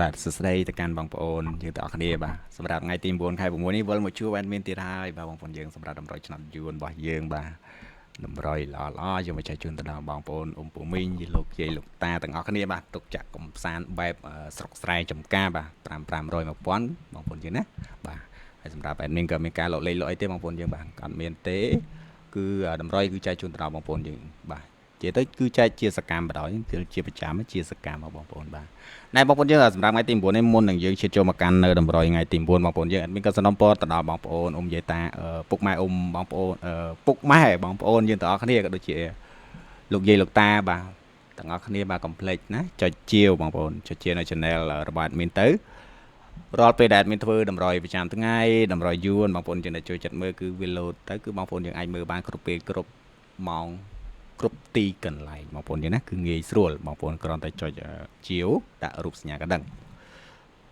បាទសួស្តីទៅកាន់បងប្អូនយើងទាំងអស់គ្នាបាទសម្រាប់ថ្ងៃទី9ខែ6នេះវិលមកជួបអេដមីនទៀតហើយបាទបងប្អូនយើងសម្រាប់តម្រុយឆ្នាំយួនរបស់យើងបាទតម្រុយល្អយើងមកចែកជូនទៅដល់បងប្អូនអ៊ំពូមីងលោកយាយលោកតាទាំងអស់គ្នាបាទទុកចាក់កំសាន្តបែបស្រុកស្រែចំការបាទ500 1000បងប្អូនយើងណាបាទហើយសម្រាប់អេដមីនក៏មានការលោកលេខលោកអីទេបងប្អូនយើងបាទអត់មានទេគឺតម្រុយគឺចែកជូនទៅដល់បងប្អូនយើងបាទជាទៅគឺចែកជាសកម្មបណ្ដោយគឺជាប្រចាំជាសកម្មរបស់បងប្អូនបាទណែបងប្អូនយើងសម្រាប់ថ្ងៃទី9នេះមុននឹងយើងឈានចូលមកកាន់នៅតម្រុយថ្ងៃទី9បងប្អូនយើងអត់មានក៏សំណពរទៅដល់បងប្អូនអ៊ំយាយតាពុកម៉ែអ៊ំបងប្អូនពុកម៉ែបងប្អូនយើងទាំងអស់គ្នាក៏ដូចជាលោកយាយលោកតាបាទទាំងអស់គ្នាបាទកុំភ្លេចណាចុចជាវបងប្អូនចុចជានៅ channel របស់ admin ទៅរាល់ពេលដែល admin ធ្វើតម្រុយប្រចាំថ្ងៃតម្រុយយួនបងប្អូនយើងដែលជួយចិត្តមើលគឺវាលោតទៅគឺបងប្អូនយើងអាចមើលបានគ្រប់ពេលគ្រប់ម៉ោងគ្រប់ទីកន្លែងបងប្អូនយើងណាគឺងាយស្រួលបងប្អូនគ្រាន់តែចុចជាវដាក់រូបសញ្ញាកណ្ដឹង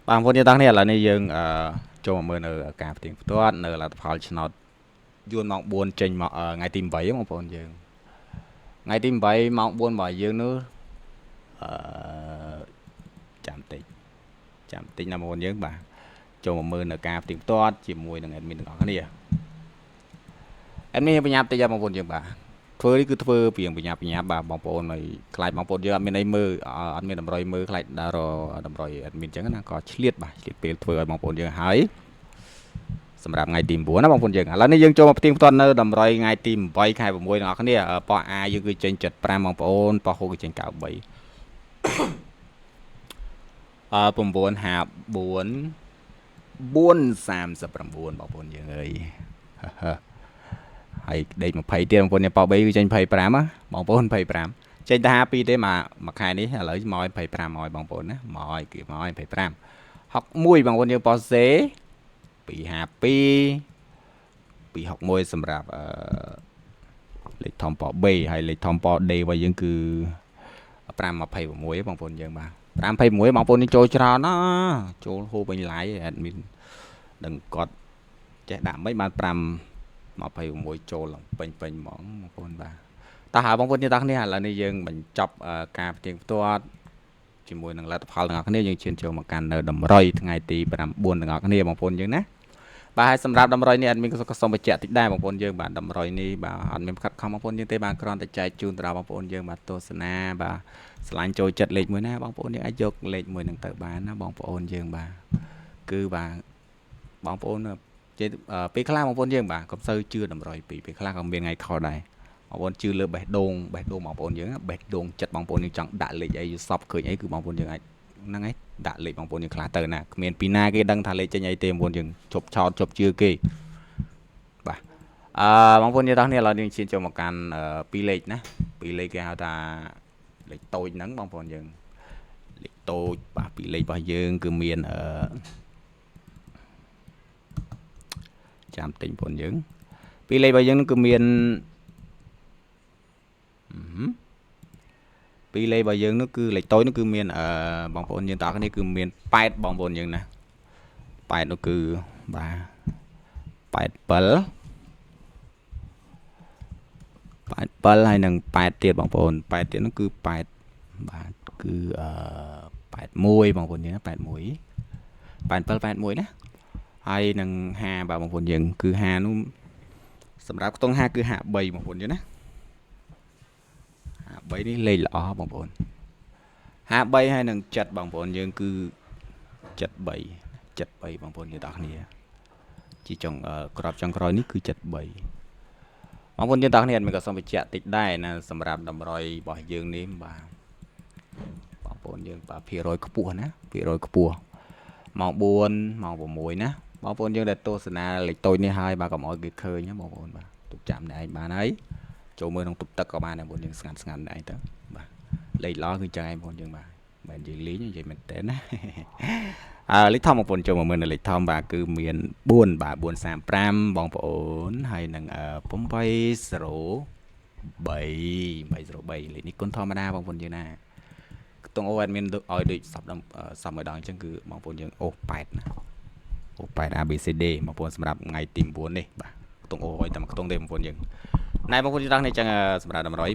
បងប្អូនយើងទាំងនេះឥឡូវនេះយើងចូលមកមើលនៅការផ្ទៀងផ្ទាត់នៅលទ្ធផលឆ្នោតយួនម៉ោង4ចេញមកថ្ងៃទី8បងប្អូនយើងថ្ងៃទី8ម៉ោង4របស់យើងនោះចាំតិចណាបងប្អូនយើងបាទចូលមកមើលនៅការផ្ទៀងផ្ទាត់ជាមួយនឹង admin ទាំងអស់គ្នា admin បញ្ញាប់តិចបងប្អូនយើងបាទធ្វើនេះគឺធ្វើពីបញ្ញាបាទបងប្អូនឲ្យខ្លាចបងប្អូនយើងអត់មានអីមើលអត់មានតម្រុយមើលខ្លាចដល់រតម្រុយអត់មានអញ្ចឹងណាក៏ឆ្លៀតបាទឆ្លៀតពេលធ្វើឲ្យបងប្អូនយើងហើយសម្រាប់ថ្ងៃទី9ណាបងប្អូនយើងឥឡូវនេះយើងចូលមកផ្ទៀងផ្ទាត់នៅតម្រុយថ្ងៃទី8ខែ6ទាំងអស់គ្នាប៉ោះ A យើងគឺចេញ75បងប្អូនប៉ោះហូគឺចេញ93 954 430បងប្អូនយើងអើយហើយដេក20ទៀតបងប្អូនប៉ោ3គឺចេញ25បងប្អូន25ចេញតែ52ទេមួយខែនេះឥឡូវមកឲ្យ25មកឲ្យបងប្អូនណាមកឲ្យគឺមកឲ្យ25 61បងប្អូនយើងប៉ោសេ252 261សម្រាប់លេខធំប៉ោ B ហើយលេខធំប៉ោ D របស់យើងគឺ526បងប្អូនយើងបាទ526បងប្អូននេះចូលច្រើនណាចូលហូបវិញឡាយ admin ដឹងគាត់ចេះដាក់មិនបាន526ចូលឡើងពេញហ្មងបងប្អូនបាទតោះហើយបងប្អូនទាំងគ្នាឥឡូវនេះយើងបញ្ចប់ការផ្ទៀងផ្ទាត់ជាមួយនឹងលទ្ធផលទាំងអស់គ្នាយើងឈានចូលមកកាន់នៅតម្រុយថ្ងៃទី9ទាំងអស់គ្នាបងប្អូនយើងណាបាទហើយសម្រាប់តម្រុយនេះអត់មានក៏សូមបញ្ជាក់តិចដែរបងប្អូនយើងបាទតម្រុយនេះបាទអត់មានខិតខំបងប្អូនយើងទេបាទគ្រាន់តែចែកជូនទៅដល់បងប្អូនយើងបាទទស្សនាបាទឆ្លាញ់ចូលចិត្តលេខមួយណាបងប្អូនយើងអាចយកលេខមួយនឹងទៅបានណាបងប្អូនយើងបាទគឺបាទបងប្អូនពេលខ្លះបងប្អូនយើងបាទកុំសូវជឿតម្រុយពីពេលខ្លះក៏មានថ្ងៃខុសដែរបងប្អូនជឿលើបេះដូងបងប្អូនយើងបេះដូងចិត្តបងប្អូនយើងចង់ដាក់លេខអីយល់សពឃើញអីគឺបងប្អូនយើងអាចហ្នឹងឯងដាក់លេខបងប្អូនយើងខ្លះទៅណាគ្មានពីណាគេដឹងថាលេខចេញអីទេបងប្អូនយើងជប់ឆោតជប់ជឿគេបាទបងប្អូនយើងទាំងនេះឥឡូវនេះឈានចូលមកកាន់2លេខណា2លេខគេហៅថាលេខតូចហ្នឹងបងប្អូនយើងលេខតូចបាទ2លេខរបស់យើងគឺមានចាំទិញបងប្អូនយើង2លេខរបស់យើងគឺមាន2លេខរបស់យើងនោះគឺលេខតូចនោះគឺមានបងប្អូនយើងតើគ្នាគឺមាន8បងប្អូនយើងណា8នោះគឺបាទ87ហើយនឹង8ទៀតបងប្អូន8ទៀតនោះគឺ8បាទគឺ81បងប្អូនយើង81 87 81ណាហើយនឹង5បាទបងប្អូនយើងគឺ5នោះសម្រាប់ខ្ទង់5គឺ53បងប្អូនយើងណា53នេះលេខល្អបងប្អូន53ហើយនឹង7បងប្អូនយើងគឺ73បងប្អូនយើងទាំងគ្នាជាចុងក្របចុងក្រោយនេះគឺ73បងប្អូនយើងទាំងគ្នាអត់មានក៏សូមបញ្ជាក់តិចដែរណាសម្រាប់តម្រុយរបស់យើងនេះបាទបងប្អូនយើងបាទភាគរយខ្ពស់ណាភាគរយខ្ពស់ម៉ោង4ម៉ោង6ណាបងប្អូនយើងដែលទស្សនាលេខតូចនេះហើយបាទកុំឲ្យគេឃើញណាបងប្អូនបាទទុកចាំតែឯងបានហើយចូលមើលក្នុងទុកទឹកក៏បានដែរបងប្អូនយើងស្ងាត់តែឯងទៅបាទលេខល្អគឺចឹងឯងបងប្អូនយើងបាទមិននិយាយលេងនិយាយមែនតើណាលេខធំបងប្អូនចូលមកមើលនៅលេខធំបាទគឺមាន4បាទ435បងប្អូនហើយនឹង803លេខនេះគុណធម្មតាបងប្អូនយើងណាខ្ទង់អូអត់មានឲ្យដូចសពមួយដងអញ្ចឹងគឺបងប្អូនយើងអូ8ណាអូ8 ABCD បងប្អូនសម្រាប់ថ្ងៃទី9នេះបាទខ្ទង់អូឲ្យតែមួយខ្ទង់ទេបងប្អូនយើងណែបងប្អូនយើងដល់នេះចឹងសម្រាប់តម្រុយ